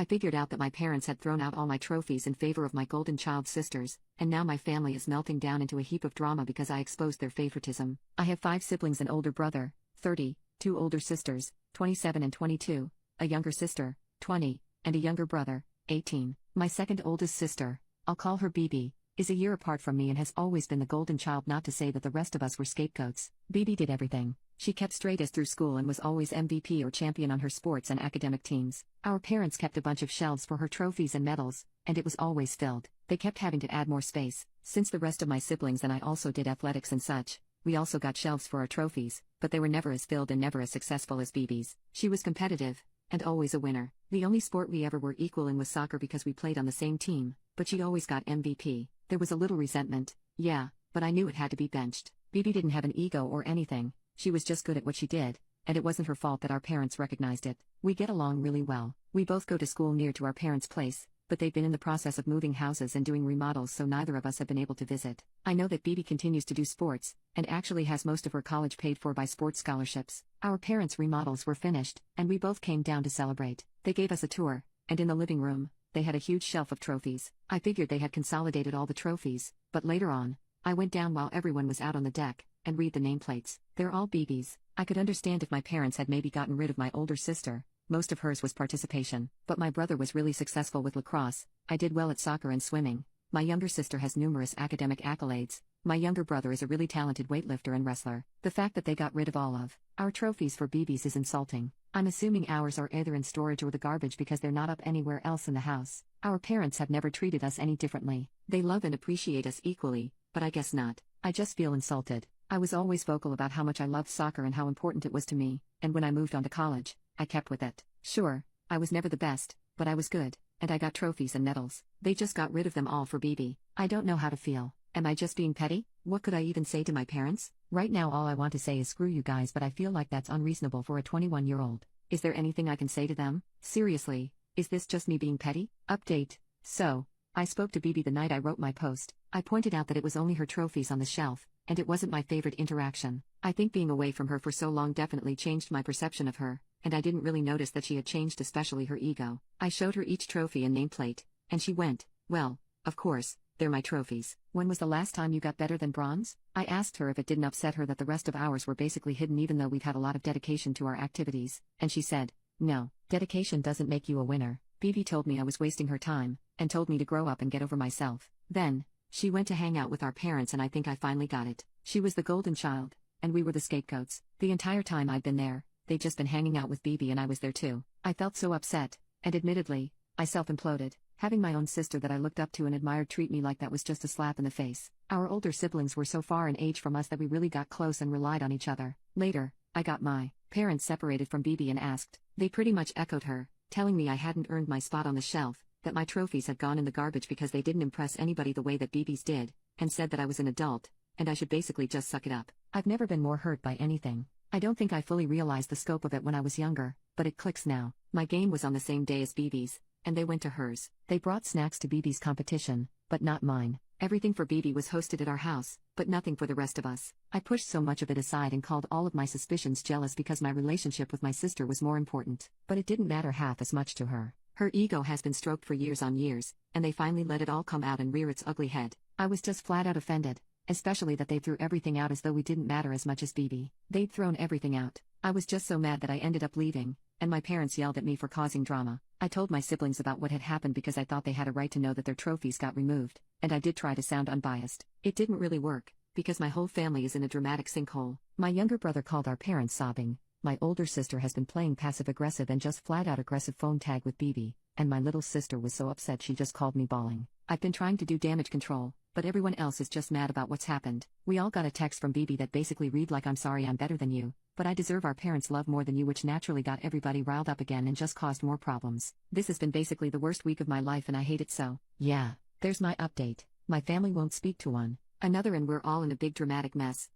I figured out that my parents had thrown out all my trophies in favor of my golden child sisters, and now my family is melting down into a heap of drama because I exposed their favoritism. I have 5 siblings: an older brother, 30, 2 older sisters, 27 and 22, a younger sister, 20, and a younger brother, 18. My second oldest sister, I'll call her BB, is a year apart from me and has always been the golden child, not to say that the rest of us were scapegoats. BB did everything. She kept straight A's through school and was always MVP or champion on her sports and academic teams. Our parents kept a bunch of shelves for her trophies and medals, and it was always filled. They kept having to add more space. Since the rest of my siblings and I also did athletics and such, we also got shelves for our trophies, but they were never as filled and never as successful as BB's. She was competitive, and always a winner. The only sport we ever were equal in was soccer because we played on the same team, but she always got MVP. There was a little resentment, yeah, but I knew it had to be benched. BB didn't have an ego or anything. She was just good at what she did, and it wasn't her fault that our parents recognized it. We get along really well. We both go to school near to our parents' place, but they've been in the process of moving houses and doing remodels, so neither of us have been able to visit. I know that BB continues to do sports, and actually has most of her college paid for by sports scholarships. Our parents' remodels were finished, and we both came down to celebrate. They gave us a tour, and in the living room, they had a huge shelf of trophies. I figured they had consolidated all the trophies, but later on, I went down while everyone was out on the deck, and read the nameplates. They're all BB's. I could understand if my parents had maybe gotten rid of my older sister. Most of hers was participation, but my brother was really successful with lacrosse. I did well at soccer and swimming. My younger sister has numerous academic accolades. My younger brother is a really talented weightlifter and wrestler. The fact that they got rid of all of our trophies for BB's is insulting. I'm assuming ours are either in storage or the garbage because they're not up anywhere else in the house. Our parents have never treated us any differently. They love and appreciate us equally, but I guess not. I just feel insulted. I was always vocal about how much I loved soccer and how important it was to me, and when I moved on to college, I kept with it. Sure, I was never the best, but I was good, and I got trophies and medals. They just got rid of them all for BB. I don't know how to feel. Am I just being petty? What could I even say to my parents? Right now all I want to say is screw you guys, but I feel like that's unreasonable for a 21-year-old. Is there anything I can say to them? Seriously, is this just me being petty? Update. So, I spoke to BB the night I wrote my post. I pointed out that it was only her trophies on the shelf, and it wasn't my favorite interaction. I think being away from her for so long definitely changed my perception of her, and I didn't really notice that she had changed, especially her ego. I showed her each trophy and nameplate, and she went, well, of course, they're my trophies. When was the last time you got better than bronze? I asked her if it didn't upset her that the rest of ours were basically hidden even though we've had a lot of dedication to our activities, and she said, no, dedication doesn't make you a winner. BB told me I was wasting her time, and told me to grow up and get over myself. Then, she went to hang out with our parents and I think I finally got it. She was the golden child, and we were the scapegoats. The entire time I'd been there, they'd just been hanging out with BB and I was there too. I felt so upset, and admittedly, I self-imploded. Having my own sister that I looked up to and admired treat me like that was just a slap in the face. Our older siblings were so far in age from us that we really got close and relied on each other. Later, I got my parents separated from BB and asked. They pretty much echoed her, telling me I hadn't earned my spot on the shelf, that my trophies had gone in the garbage because they didn't impress anybody the way that BB's did, and said that I was an adult, and I should basically just suck it up. I've never been more hurt by anything. I don't think I fully realized the scope of it when I was younger, but it clicks now. My game was on the same day as BB's, and they went to hers. They brought snacks to BB's competition, but not mine. Everything for BB was hosted at our house, but nothing for the rest of us. I pushed so much of it aside and called all of my suspicions jealous because my relationship with my sister was more important. But it didn't matter half as much to her. Her ego has been stroked for years on years, and they finally let it all come out and rear its ugly head. I was just flat out offended, especially that they threw everything out as though we didn't matter as much as BB. They'd thrown everything out. I was just so mad that I ended up leaving, and my parents yelled at me for causing drama. I told my siblings about what had happened because I thought they had a right to know that their trophies got removed, and I did try to sound unbiased. It didn't really work, because my whole family is in a dramatic sinkhole. My younger brother called our parents sobbing. My older sister has been playing passive-aggressive and just flat-out aggressive phone tag with BB, and my little sister was so upset she just called me bawling. I've been trying to do damage control, but everyone else is just mad about what's happened. We all got a text from BB that basically read like, "I'm sorry, I'm better than you, but I deserve our parents' love more than you," which naturally got everybody riled up again and just caused more problems. This has been basically the worst week of my life and I hate it so. Yeah, there's my update. My family won't speak to one another and we're all in a big dramatic mess.